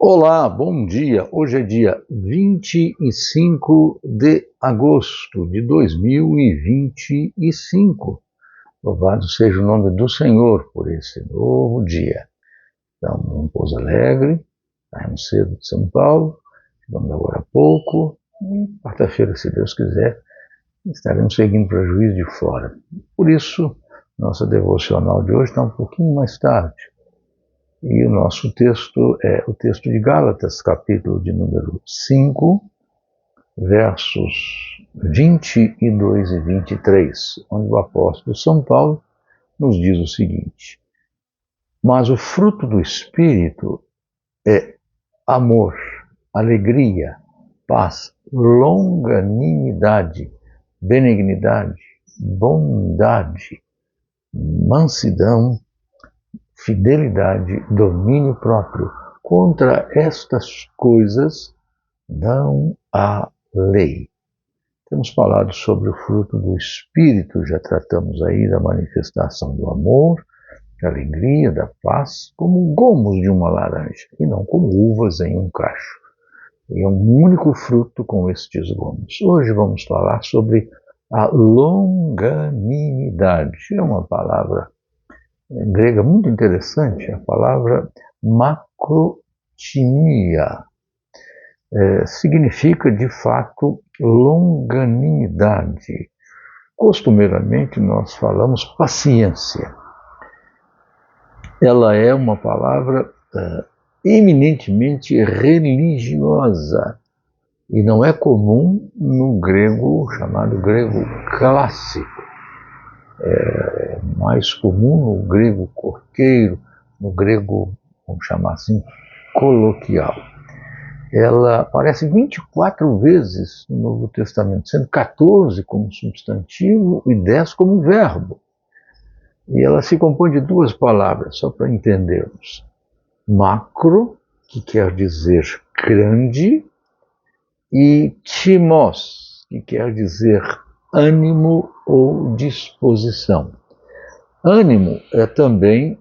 Olá, bom dia. Hoje é dia 25 de agosto de 2025. Louvado seja o nome do Senhor por esse novo dia. Então, um pouso alegre, saímos cedo de São Paulo, vamos agora há pouco, e quarta-feira, se Deus quiser, estaremos seguindo para Juiz de Fora. Por isso, nossa devocional de hoje está um pouquinho mais tarde. E o nosso texto é o texto de Gálatas, capítulo de número 5, versos 22 e 23, onde o apóstolo São Paulo nos diz o seguinte: mas o fruto do Espírito é amor, alegria, paz, longanimidade, benignidade, bondade, mansidão, fidelidade, domínio próprio. Contra estas coisas não há lei. Temos falado sobre o fruto do Espírito, já tratamos aí da manifestação do amor, da alegria, da paz, como gomos de uma laranja, e não como uvas em um cacho. E é um único fruto com estes gomos. Hoje vamos falar sobre a longanimidade. É uma palavra grega muito interessante, a palavra macrotimia. Significa, de fato, longanimidade. Costumeiramente, nós falamos paciência. Ela é uma palavra eminentemente religiosa e não é comum no grego chamado grego clássico. É mais comum no grego corqueiro, no grego, vamos chamar assim, coloquial. Ela aparece 24 vezes no Novo Testamento, sendo 14 como substantivo e 10 como verbo. E ela se compõe de duas palavras, só para entendermos. Macro, que quer dizer grande, e timos, que quer dizer ânimo ou disposição. Ânimo é também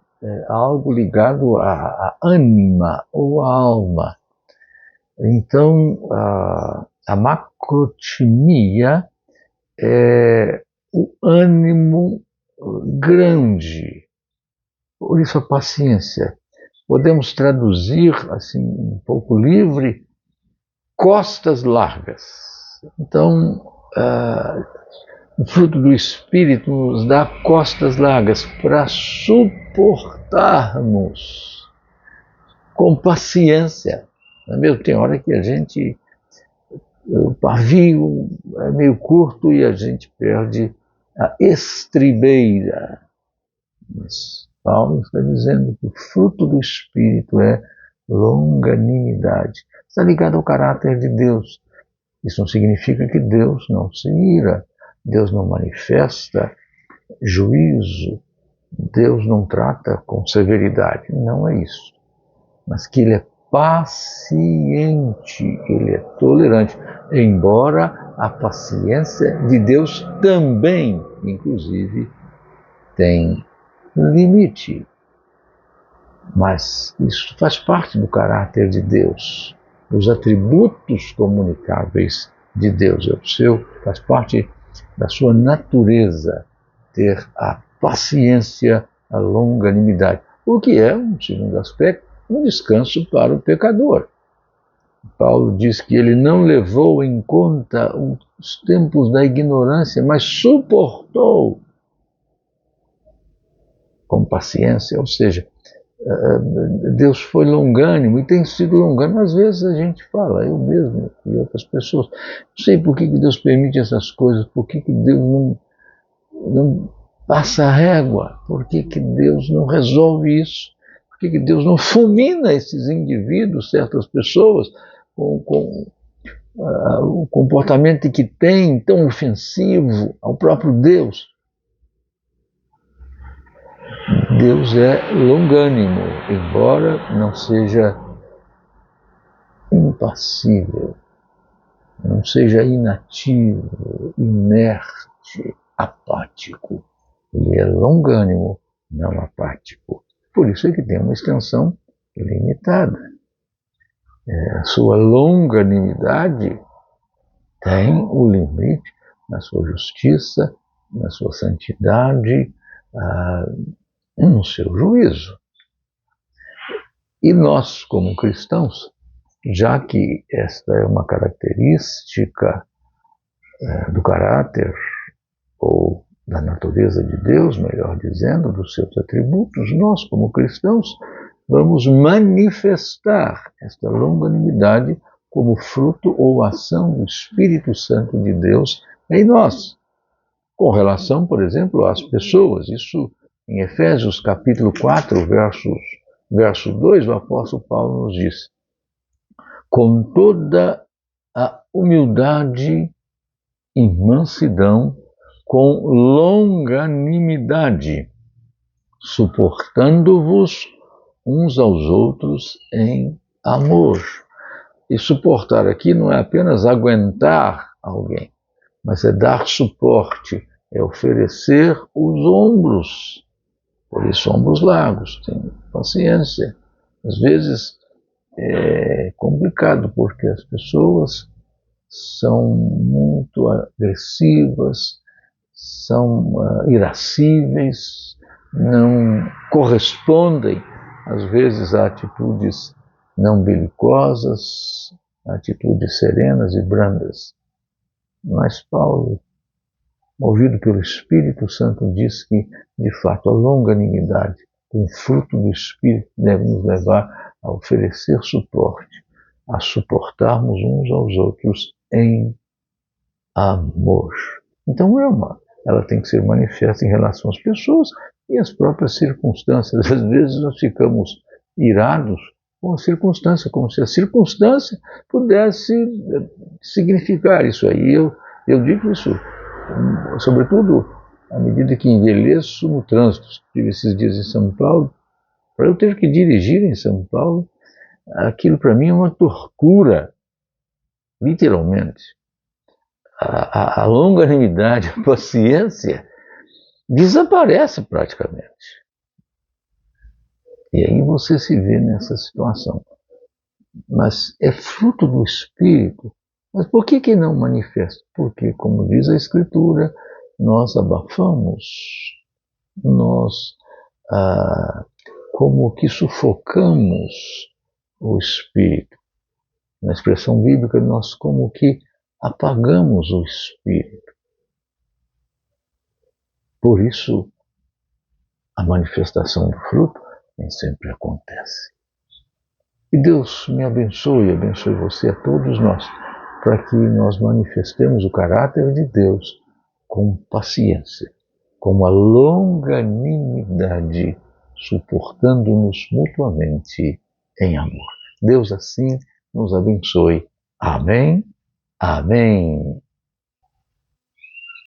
algo ligado à ânima ou à alma. Então, a macrotimia é o ânimo grande, por isso a paciência. Podemos traduzir, assim, um pouco livre, costas largas. Então, o fruto do Espírito nos dá costas largas para suportarmos com paciência. Não é mesmo? Tem hora que o pavio é meio curto e a gente perde a estribeira. Mas Paulo está dizendo que o fruto do Espírito é longanimidade. Está ligado ao caráter de Deus. Isso não significa que Deus não se ira. Deus não manifesta juízo, Deus não trata com severidade, não é isso. Mas que Ele é paciente, Ele é tolerante, embora a paciência de Deus também, inclusive, tem limite. Mas isso faz parte do caráter de Deus, dos atributos comunicáveis de Deus. Faz parte da sua natureza ter a paciência, a longanimidade, o que é, um segundo aspecto, um descanso para o pecador. Paulo diz que ele não levou em conta os tempos da ignorância, mas suportou com paciência, ou seja, Deus foi longânimo e tem sido longânimo. Às vezes a gente fala, eu mesmo e outras pessoas, não sei por que Deus permite essas coisas, por que Deus não passa a régua, por que Deus não resolve isso, por que Deus não fulmina esses indivíduos, certas pessoas, com o comportamento que tem, tão ofensivo ao próprio Deus. Deus é longânimo, embora não seja impassível, não seja inativo, inerte, apático. Ele é longânimo, não apático. Por isso é que tem uma extensão limitada. A sua longanimidade tem o limite na sua justiça, na sua santidade, no seu juízo. E nós, como cristãos, já que esta é uma característica do caráter ou da natureza de Deus, melhor dizendo, dos seus atributos, nós, como cristãos, vamos manifestar esta longanimidade como fruto ou ação do Espírito Santo de Deus em nós. Com relação, por exemplo, às pessoas, isso em Efésios capítulo 4, verso 2, o apóstolo Paulo nos diz: com toda a humildade e mansidão, com longanimidade, suportando-vos uns aos outros em amor. E suportar aqui não é apenas aguentar alguém, mas é dar suporte, é oferecer os ombros. Por isso, ombros largos, tem paciência. Às vezes é complicado, porque as pessoas são muito agressivas, são irascíveis, não correspondem, às vezes, a atitudes não belicosas, atitudes serenas e brandas. Mas Paulo, movido pelo Espírito Santo, diz que, de fato, a longanimidade, com fruto do Espírito, deve nos levar a oferecer suporte, a suportarmos uns aos outros em amor. Então, ela tem que ser manifesta em relação às pessoas e às próprias circunstâncias. Às vezes nós ficamos irados com a circunstância, como se a circunstância pudesse significar isso aí. Eu digo isso, sobretudo à medida que envelheço no trânsito. Estive esses dias em São Paulo. Para eu ter que dirigir em São Paulo, aquilo para mim é uma tortura, literalmente. A longanimidade, a paciência desaparece praticamente. E aí você se vê nessa situação. Mas é fruto do Espírito. Mas por que não manifesta? Porque, como diz a Escritura, nós abafamos, nós como que sufocamos o Espírito. Na expressão bíblica, nós como que apagamos o Espírito. Por isso, a manifestação do fruto nem sempre acontece. E Deus me abençoe, abençoe você, a todos nós, para que nós manifestemos o caráter de Deus com paciência, com uma longanimidade, suportando-nos mutuamente em amor. Deus assim nos abençoe. Amém. Amém.